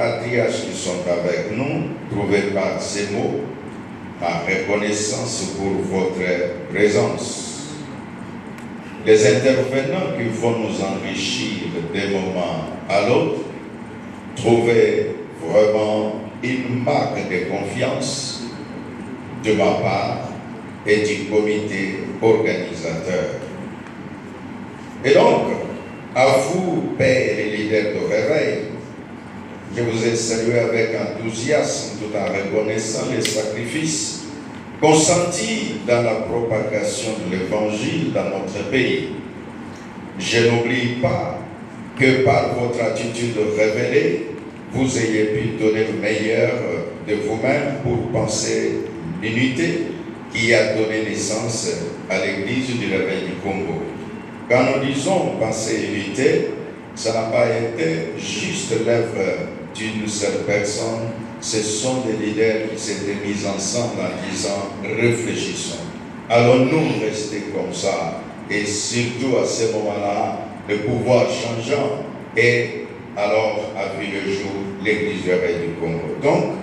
patriarches qui sont avec nous, trouvez par ces mots ma reconnaissance pour votre présence. Les intervenants qui vont nous enrichir d'un moment à l'autre, trouvez vraiment une marque de confiance de ma part et du comité organisateur. Et donc, à vous, pères et leaders de réveil, je vous ai salué avec enthousiasme tout en reconnaissant les sacrifices consentis dans la propagation de l'Évangile dans notre pays. Je n'oublie pas que par votre attitude révélée, vous ayez pu donner le meilleur de vous-même pour penser l'unité qui a donné naissance à l'Église du Réveil du Congo. Quand nous disons penser l'unité, ça n'a pas été juste l'œuvre d'une seule personne, ce sont des leaders qui s'étaient mis ensemble en disant réfléchissons. Allons-nous rester comme ça? Et surtout à ce moment-là, le pouvoir changeant et alors a vu le jour l'Église du Réveil du Congo. Donc,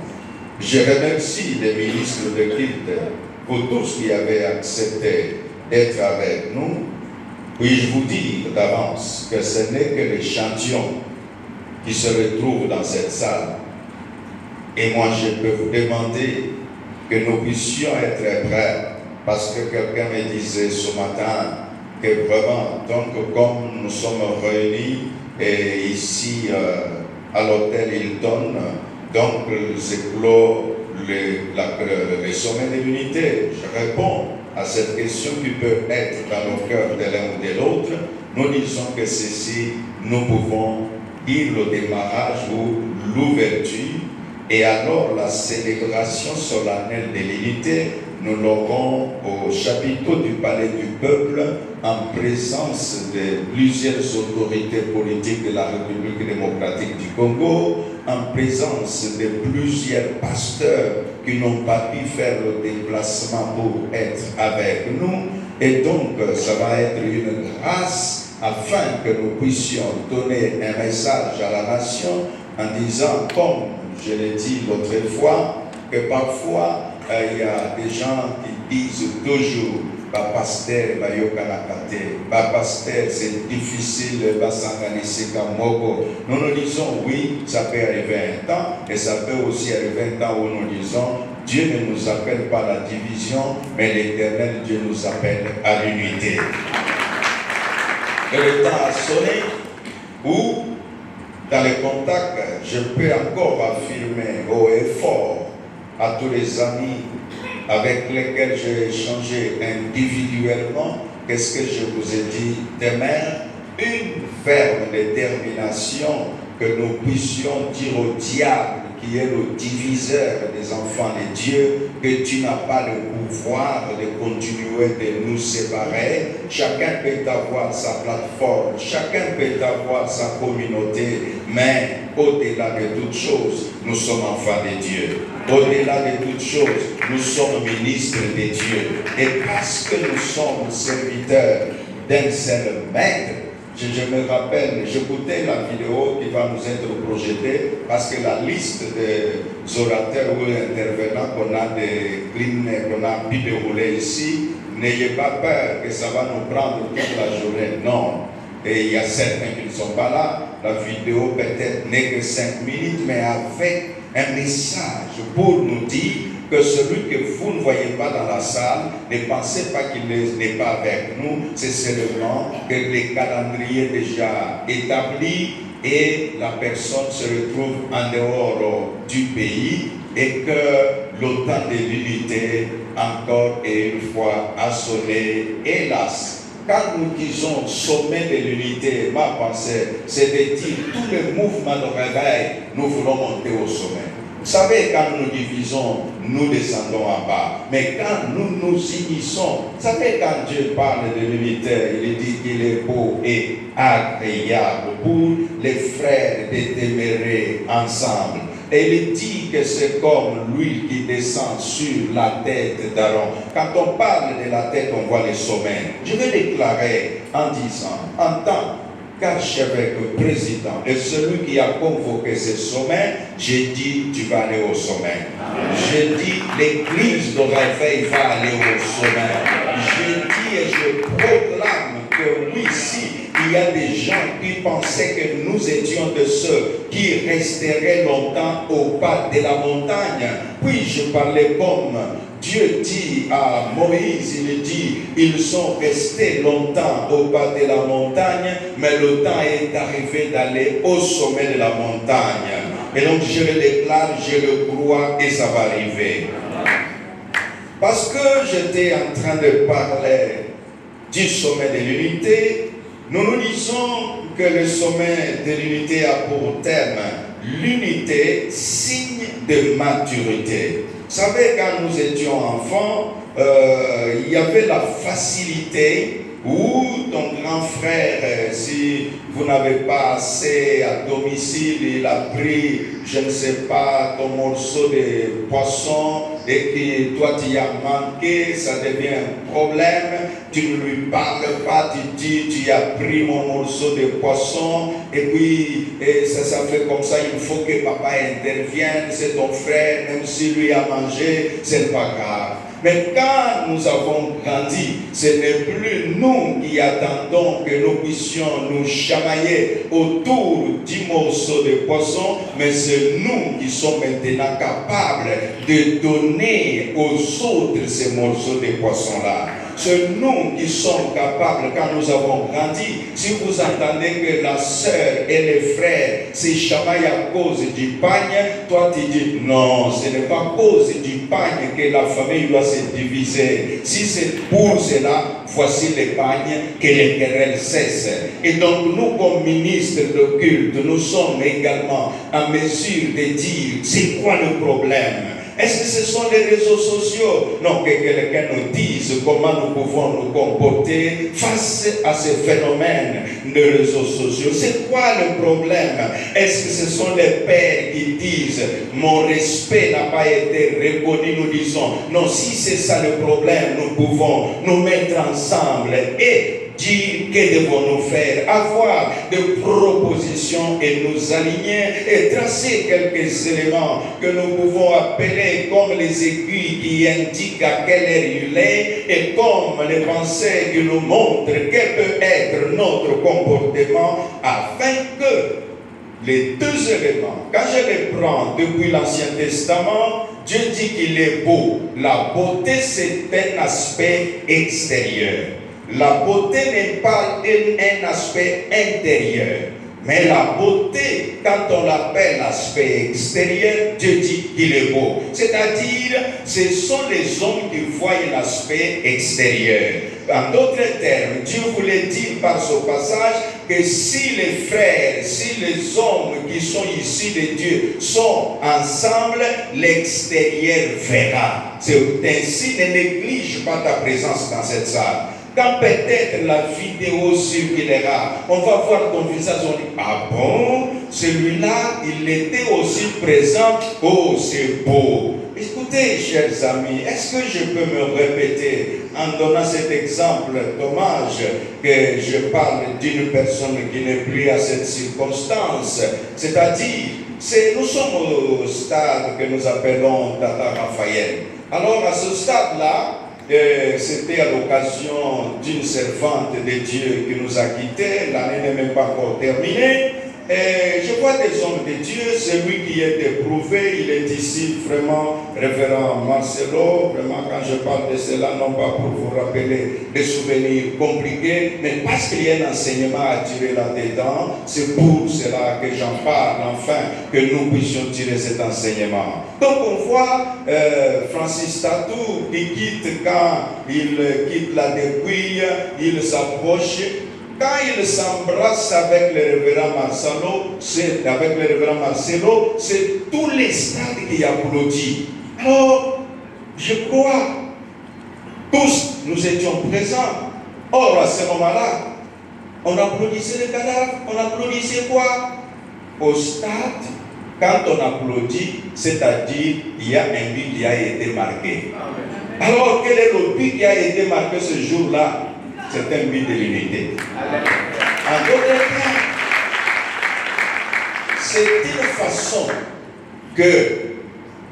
je remercie les ministres de culte pour tous qui avaient accepté d'être avec nous. Puis-je vous dire d'avance que ce n'est que l'échantillon qui se retrouve dans cette salle. Et moi, je peux vous demander que nous puissions être prêts, parce que quelqu'un me disait ce matin que vraiment, donc comme nous sommes réunis et ici à l'hôtel Hilton, donc c'est clos le sommet de l'unité. Je réponds à cette question qui peut être dans le cœur de l'un ou de l'autre. Nous disons que ceci, nous pouvons dire le démarrage ou l'ouverture, et alors la célébration solennelle de l'unité, nous l'aurons au chapiteau du Palais du Peuple en présence de plusieurs autorités politiques de la République démocratique du Congo, en présence de plusieurs pasteurs qui n'ont pas pu faire le déplacement pour être avec nous. Et donc, ça va être une grâce afin que nous puissions donner un message à la nation en disant, comme je l'ai dit l'autre fois, que parfois, il y a des gens qui disent toujours, pasteur, pasteur, c'est difficile, nous nous disons, oui, ça peut arriver un temps, et ça peut aussi arriver un temps où nous disons, Dieu ne nous appelle pas à la division, mais l'Éternel Dieu nous appelle à l'unité. Et le temps a sonné où, dans les contacts, je peux encore affirmer haut et fort à tous les amis avec lesquels j'ai échangé individuellement, qu'est-ce que je vous ai dit demain? Une ferme détermination que nous puissions dire au diable qui est le diviseur des enfants de Dieu, que tu n'as pas le pouvoir de continuer de nous séparer. Chacun peut avoir sa plateforme, chacun peut avoir sa communauté, mais au-delà de toutes choses, nous sommes enfants de Dieu. Au-delà de toutes choses, nous sommes ministres de Dieu. Et parce que nous sommes serviteurs d'un seul maître, je me rappelle, j'écoutais la vidéo qui va nous être projetée parce que la liste des orateurs ou intervenants qu'on a pu dérouler ici, n'ayez pas peur que ça va nous prendre toute la journée. Non. Et il y a certains qui ne sont pas là. La vidéo peut-être n'est que 5 minutes, mais avec un message pour nous dire que celui que vous ne voyez pas dans la salle, ne pensez pas qu'il n'est pas avec nous, c'est seulement que les calendriers déjà établis et la personne se retrouve en dehors du pays et que le temps de l'unité encore et une fois a sonné, hélas. Quand nous disons sommet de l'unité, ma pensée, c'est de dire tous les mouvements de réveil, nous voulons monter au sommet. Vous savez, quand nous divisons, nous descendons en bas. Mais quand nous nous unissons, vous savez, quand Dieu parle de l'unité, il dit qu'il est beau et agréable pour les frères de demeurer ensemble. Et il dit que c'est comme l'huile qui descend sur la tête d'Aaron. Quand on parle de la tête, on voit les sommets. Je vais déclarer en disant, en tant qu'archevêque, président et celui qui a convoqué ce sommet, j'ai dit tu vas aller au sommet. J'ai dit l'église de réveil va aller au sommet. J'ai dit et je proclame que oui, si il y a des gens qui pensaient que nous étions de ceux qui resteraient longtemps au pas de la montagne, puis je parlais comme Dieu dit à Moïse, il dit, ils sont restés longtemps au bas de la montagne, mais le temps est arrivé d'aller au sommet de la montagne. Et donc je le déclare, je le crois et ça va arriver. Parce que j'étais en train de parler du sommet de l'unité, nous disons que le sommet de l'unité a pour thème l'unité, signe de maturité. Vous savez, quand nous étions enfants, il y avait la facilité où ton grand frère, si vous n'avez pas assez à domicile, il a pris, je ne sais pas, ton morceau de poisson et que toi tu y as manqué, ça devient un problème. Tu ne lui parles pas, tu dis tu as pris mon morceau de poisson et puis ça fait comme ça, il faut que papa intervienne, c'est ton frère, même si lui a mangé, c'est pas grave. Mais quand nous avons grandi, ce n'est plus nous qui attendons que nous puissions nous chamailler autour du morceau de poisson, mais c'est nous qui sommes maintenant capables de donner aux autres ces morceaux de poisson-là. C'est nous qui sommes capables, quand nous avons grandi, si vous entendez que la sœur et les frères se chamaillent à cause du pagne, toi tu dis non, ce n'est pas à cause du pagne que la famille doit se diviser. Si c'est pour cela, voici les pagnes, que les querelles cessent. Et donc nous, comme ministres de culte, nous sommes également en mesure de dire c'est quoi le problème. Est-ce que ce sont les réseaux sociaux? Non, que quelqu'un nous dise comment nous pouvons nous comporter face à ce phénomène de réseaux sociaux. C'est quoi le problème? Est-ce que ce sont les pères qui disent mon respect n'a pas été reconnu? Nous disons non, si c'est ça le problème, nous pouvons nous mettre ensemble et dire que devons-nous faire, avoir des propositions et nous aligner et tracer quelques éléments que nous pouvons appeler comme les aiguilles qui indiquent à quelle heure il est et comme les pensées qui nous montrent quel peut être notre comportement afin que les deux éléments, quand je les prends depuis l'Ancien Testament, Dieu dit qu'il est beau. La beauté, c'est un aspect extérieur. La beauté n'est pas un aspect intérieur. Mais la beauté, quand on l'appelle l'aspect extérieur, Dieu dit qu'il est beau. C'est-à-dire, ce sont les hommes qui voient l'aspect extérieur. En d'autres termes, Dieu voulait dire par ce passage que si les frères, si les hommes qui sont ici de Dieu sont ensemble, l'extérieur verra. C'est ainsi, ne néglige pas ta présence dans cette salle. Quand peut-être la vidéo circulera, on va voir ton visage, on dit, ah bon, celui-là, il était aussi présent, oh c'est beau. Écoutez, chers amis, est-ce que je peux me répéter en donnant cet exemple dommage que je parle d'une personne qui n'est plus à cette circonstance, c'est-à-dire, nous sommes au stade que nous appelons Tata Raphaël. Alors à ce stade-là, c'était à l'occasion d'une servante de Dieu qui nous a quittés, l'année n'est même pas encore terminée. Et je vois des hommes de Dieu, celui qui est éprouvé, il est ici vraiment, révérend Marcelo, vraiment quand je parle de cela, non pas pour vous rappeler des souvenirs compliqués, mais parce qu'il y a un enseignement à tirer là-dedans, c'est pour cela que j'en parle, enfin, que nous puissions tirer cet enseignement. Donc on voit Francis Tatou qui quitte, quand il quitte la dépouille, il s'approche. Quand il s'embrasse avec le révérend Marcelo, c'est tous les stades qui applaudissent. Alors, je crois, tous nous étions présents. Or, à ce moment-là, on applaudissait le cadavre, on applaudissait quoi? Au stade, quand on applaudit, c'est-à-dire il y a un but qui a été marqué. Alors, quel est le but qui a été marqué ce jour-là? C'est un but de l'unité. En d'autres termes, c'est une façon que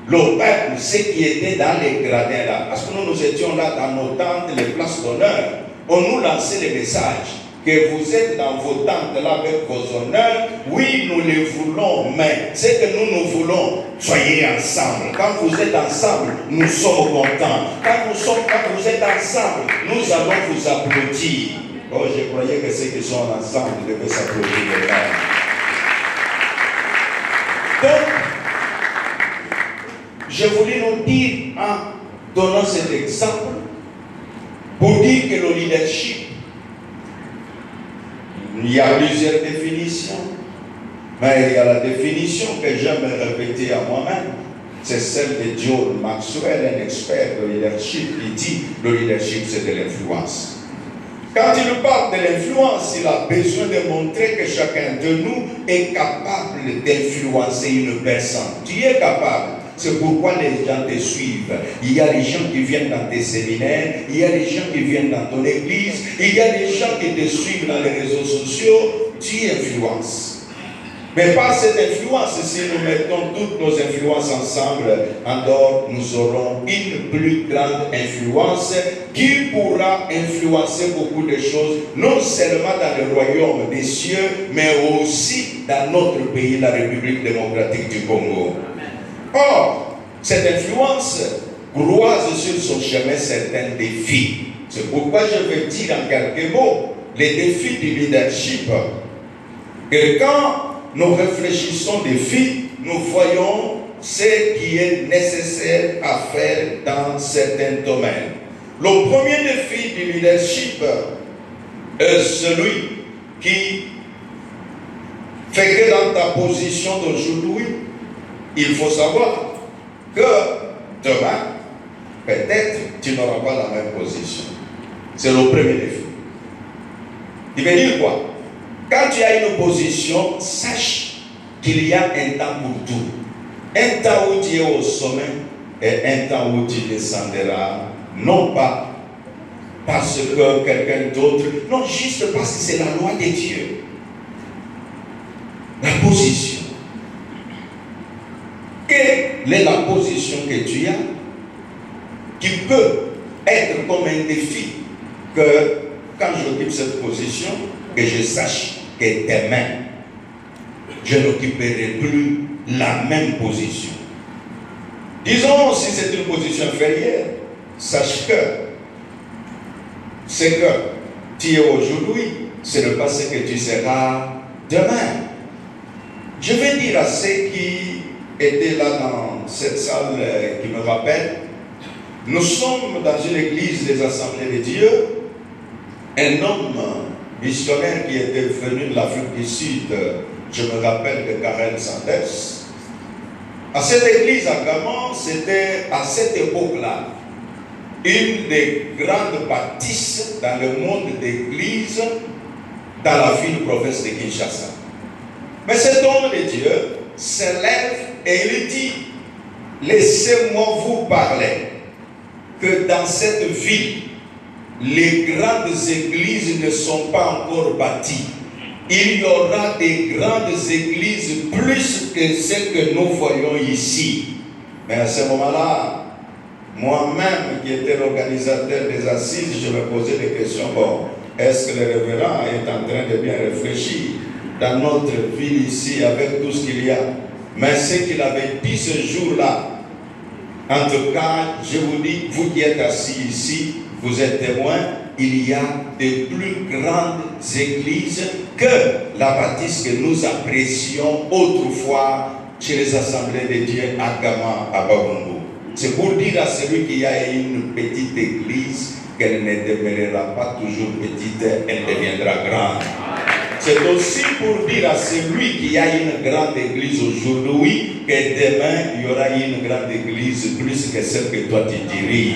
le peuple, ceux qui étaient dans les gradins là, parce que nous étions là dans nos tentes, les places d'honneur, on nous lançait les messages que vous êtes dans vos tentes là avec vos honneurs. Oui, nous les voulons, mais ce que nous voulons, soyez ensemble. Quand vous êtes ensemble, nous sommes contents. Quand vous êtes ensemble, nous allons vous applaudir. Oh, je croyais que ceux qui sont ensemble devaient s'applaudir. Donc, je voulais nous dire en donnant cet exemple pour dire que le leadership, il y a plusieurs définitions, mais il y a la définition que j'aime répéter à moi-même, c'est celle de John Maxwell, un expert de leadership. Il dit le leadership c'est de l'influence. Quand il parle de l'influence, il a besoin de montrer que chacun de nous est capable d'influencer une personne. Tu es capable. C'est pourquoi les gens te suivent. Il y a des gens qui viennent dans tes séminaires, il y a des gens qui viennent dans ton église, il y a des gens qui te suivent dans les réseaux sociaux. Tu influences. Mais par cette influence, si nous mettons toutes nos influences ensemble, alors nous aurons une plus grande influence qui pourra influencer beaucoup de choses, non seulement dans le royaume des cieux, mais aussi dans notre pays, la République démocratique du Congo. Or, cette influence croise sur son chemin certains défis. C'est pourquoi je vais dire en quelques mots les défis du leadership. Que quand nous réfléchissons des défis, nous voyons ce qui est nécessaire à faire dans certains domaines. Le premier défi du leadership est celui qui fait que dans ta position d'aujourd'hui, il faut savoir que demain, peut-être, tu n'auras pas la même position. C'est le premier défi. Il veut dire quoi? Quand tu as une position, sache qu'il y a un temps pour tout. Un temps où tu es au sommet et un temps où tu descendras. Non pas parce que quelqu'un d'autre, non, juste parce que c'est la loi de Dieu. La position. Quelle est la position que tu as qui peut être comme un défi que quand j'occupe cette position, que je sache que demain, je n'occuperai plus la même position. Disons, si c'est une position inférieure, sache que ce que tu es aujourd'hui, ce n'est pas ce que tu seras demain. Je vais dire à ceux qui étaient là dans cette salle qui me rappellent, nous sommes dans une église des Assemblées de Dieu. Un homme missionnaire qui était venu de l'Afrique du Sud, je me rappelle de Karen Sanders. À cette église à Gama, c'était à cette époque-là une des grandes bâtisses dans le monde d'église dans la ville province de Kinshasa. Mais cet homme de Dieu se lève et il dit: laissez-moi vous parler que dans cette ville, les grandes églises ne sont pas encore bâties. Il y aura des grandes églises plus que celles que nous voyons ici. Mais à ce moment-là, moi-même qui étais l'organisateur des assises, je me posais des questions. Bon, est-ce que le révérend est en train de bien réfléchir dans notre ville ici avec tout ce qu'il y a? Mais ce qu'il avait dit ce jour-là, en tout cas, je vous dis, vous qui êtes assis ici, vous êtes témoins, il y a de plus grandes églises que la bâtisse que nous apprécions autrefois chez les assemblées de Dieu à Gama, à Babungo. C'est pour dire à celui qui a une petite église qu'elle ne demeurera pas toujours petite, elle deviendra grande. C'est aussi pour dire à celui qui a une grande église aujourd'hui que demain il y aura une grande église plus que celle que toi tu diriges.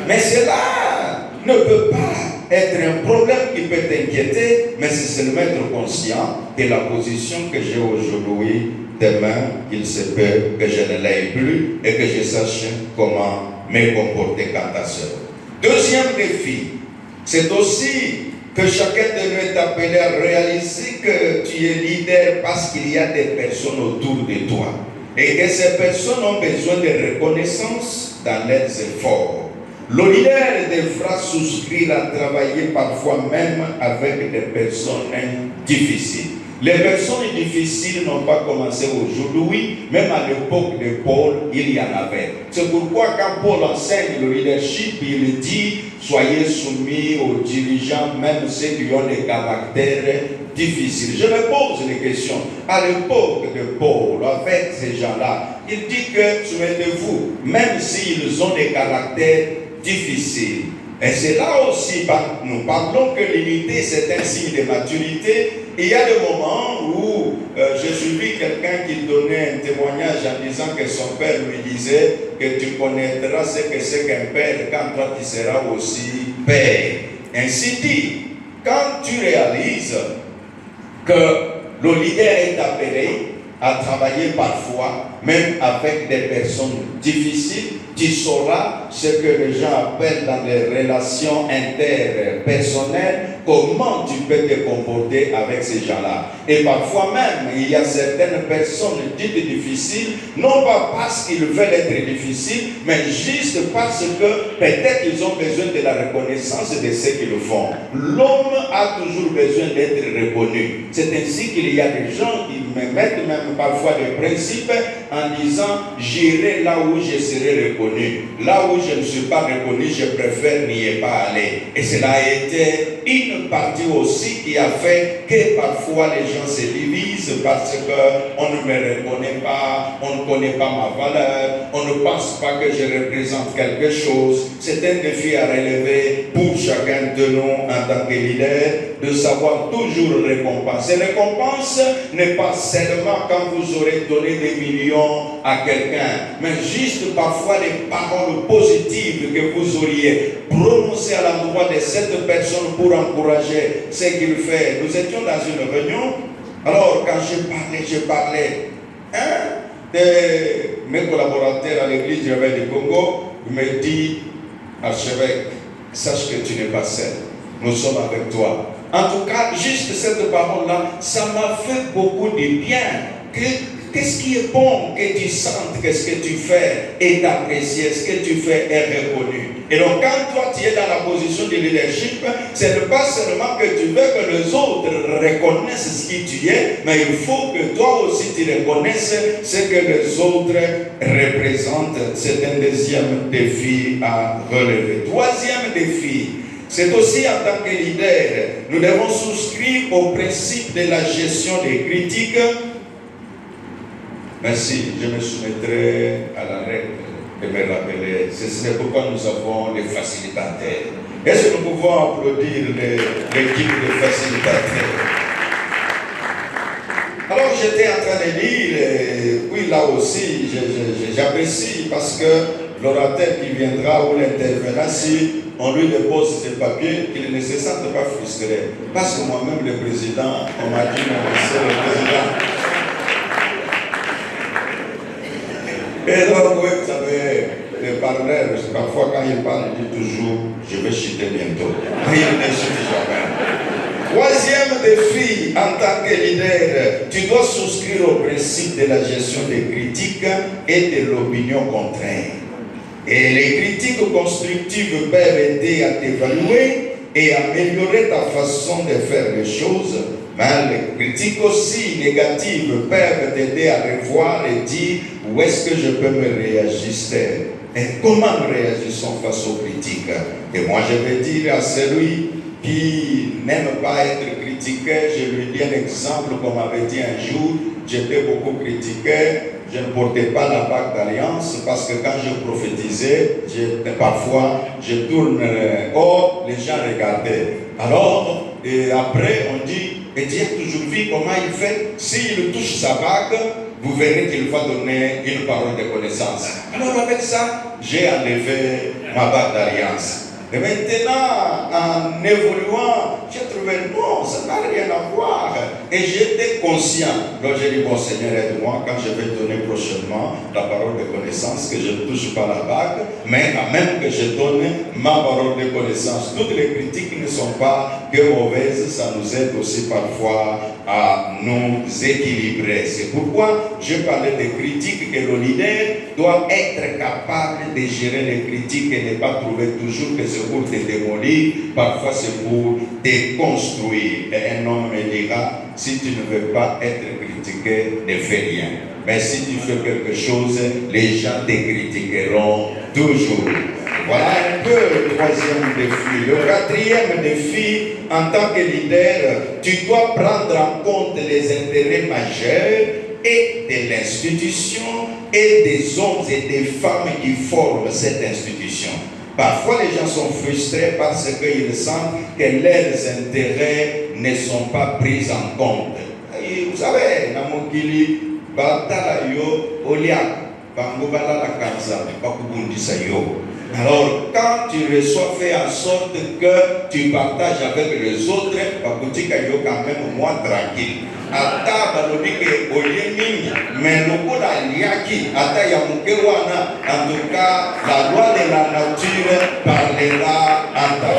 Mais cela ne peut pas être un problème qui peut t'inquiéter, mais c'est seulement être conscient de la position que j'ai aujourd'hui. Demain, il se peut que je ne l'aie plus et que je sache comment me comporter quant à cela. Deuxième défi, c'est aussi que chacun de nous est appelé à réaliser que tu es leader parce qu'il y a des personnes autour de toi. Et que ces personnes ont besoin de reconnaissance dans leurs efforts. Le leader devra souscrire à travailler parfois même avec des personnes difficiles. Les personnes difficiles n'ont pas commencé aujourd'hui, même à l'époque de Paul, il y en avait. C'est pourquoi quand Paul enseigne le leadership, il dit, soyez soumis aux dirigeants, même ceux qui ont des caractères difficiles. Je me pose les questions. À l'époque de Paul, avec ces gens-là, il dit que, soumettez-vous, même s'ils ont des caractères difficiles, et c'est là aussi, nous parlons que l'unité c'est un signe de maturité. Il y a des moments où j'ai suivi quelqu'un qui donnait un témoignage en disant que son père lui disait que tu connaîtras ce que c'est qu'un père quand toi tu seras aussi père. Ainsi dit, quand tu réalises que le leader est appelé à travailler parfois, même avec des personnes difficiles, tu sauras ce que les gens appellent dans les relations interpersonnelles, comment tu peux te comporter avec ces gens-là. Et parfois même, il y a certaines personnes dites difficiles, non pas parce qu'ils veulent être difficiles, mais juste parce que peut-être ils ont besoin de la reconnaissance de ce qu'ils font. L'homme a toujours besoin d'être reconnu. C'est ainsi qu'il y a des gens qui me mettent même parfois des principes en disant j'irai là où je serai reconnu. Là où je ne suis pas reconnu, je préfère n'y pas aller. Et cela a été une partie aussi qui a fait que parfois les gens se divisent parce qu'on ne me reconnaît pas, on ne connaît pas ma valeur, on ne pense pas que je représente quelque chose. C'est un défi à relever pour chacun de nous en tant que leader, de savoir toujours récompenser. Récompense n'est pas seulement quand vous aurez donné des millions à quelqu'un, mais juste parfois les paroles positives que vous auriez prononcées à l'endroit de cette personne pour encourager ce qu'il fait. Nous étions dans une réunion, alors quand je parlais de mes collaborateurs à l'église du Réveil du Congo, il me dit, archevêque, sache que tu n'es pas seul, nous sommes avec toi. En tout cas, juste cette parole-là, ça m'a fait beaucoup de bien. Qu'est-ce qui est bon que tu sentes que ce que tu fais est apprécié, ce que tu fais est reconnu. Et donc quand toi tu es dans la position de leadership, ce n'est pas seulement que tu veux que les autres reconnaissent ce qui tu es, mais il faut que toi aussi tu reconnaisses ce que les autres représentent. C'est un deuxième défi à relever. Troisième défi, c'est aussi en tant que leader, nous devons souscrire au principe de la gestion des critiques. Merci, je me soumettrai à la règle de me rappeler. C'est pourquoi nous avons des facilitateurs. Est-ce que nous pouvons applaudir l'équipe de facilitateurs? Alors j'étais en train de dire, oui là aussi j'apprécie parce que l'orateur qui viendra ou l'intervenant, si on lui dépose ses papiers, qu'il ne se sente pas frustré. Parce que moi-même le président, on m'a dit non, c'est le président. Et donc, vous savez, le parleur, parfois quand il parle, il dit toujours, je vais chuter bientôt. Il ne chute jamais. Troisième défi, en tant que leader, tu dois souscrire au principe de la gestion des critiques et de l'opinion contraire. Et les critiques constructives peuvent aider à t'évaluer et améliorer ta façon de faire les choses. Mais les critiques aussi négatives peuvent t'aider à revoir et dire où est-ce que je peux me réajuster et comment nous réagissons face aux critiques. Et moi je vais dire à celui qui n'aime pas être critiqué, je lui dis un exemple qu'on m'avait dit un jour, j'étais beaucoup critiqué, je ne portais pas la bague d'alliance parce que quand je prophétisais, parfois je tourne, oh, les gens regardaient. Alors, et après on dit, et Dieu a toujours vu comment il fait. S'il touche sa bague, vous verrez qu'il va donner une parole de connaissance. Alors avec ça, j'ai enlevé ma bague d'alliance. Et maintenant, en évoluant, j'ai trouvé non, ça n'a rien à voir. Et j'étais conscient. Donc j'ai dit, bon Seigneur, aide-moi quand je vais donner prochainement la parole de connaissance, que je ne touche pas la bague, mais quand même que je donne ma parole de connaissance. Toutes les critiques ne sont pas que mauvaises, ça nous aide aussi parfois à nous équilibrer. C'est pourquoi je parlais des critiques, que le leader doit être capable de gérer les critiques et ne pas trouver toujours que c'est pour te démolir, parfois c'est pour te construire. Et un homme me dira, si tu ne veux pas être critiqué, ne fais rien. Mais si tu fais quelque chose, les gens te critiqueront toujours. Voilà un peu le troisième défi. Le quatrième défi, en tant que leader, tu dois prendre en compte les intérêts majeurs et de l'institution et des hommes et des femmes qui forment cette institution. Parfois, les gens sont frustrés parce qu'ils sentent que leurs intérêts ne sont pas pris en compte. Et vous savez, Namokili, Batala yo, Oliak, Bangobala la Kansa, Bakubundisa yo. Alors, quand tu reçois, fais en sorte que tu partages avec les autres, Bakutika yo quand même moins tranquille. Ata balobike oyemi, mais le coup d'aliaki, ata yamukewana, en tout cas, la loi de la nature parlera en ta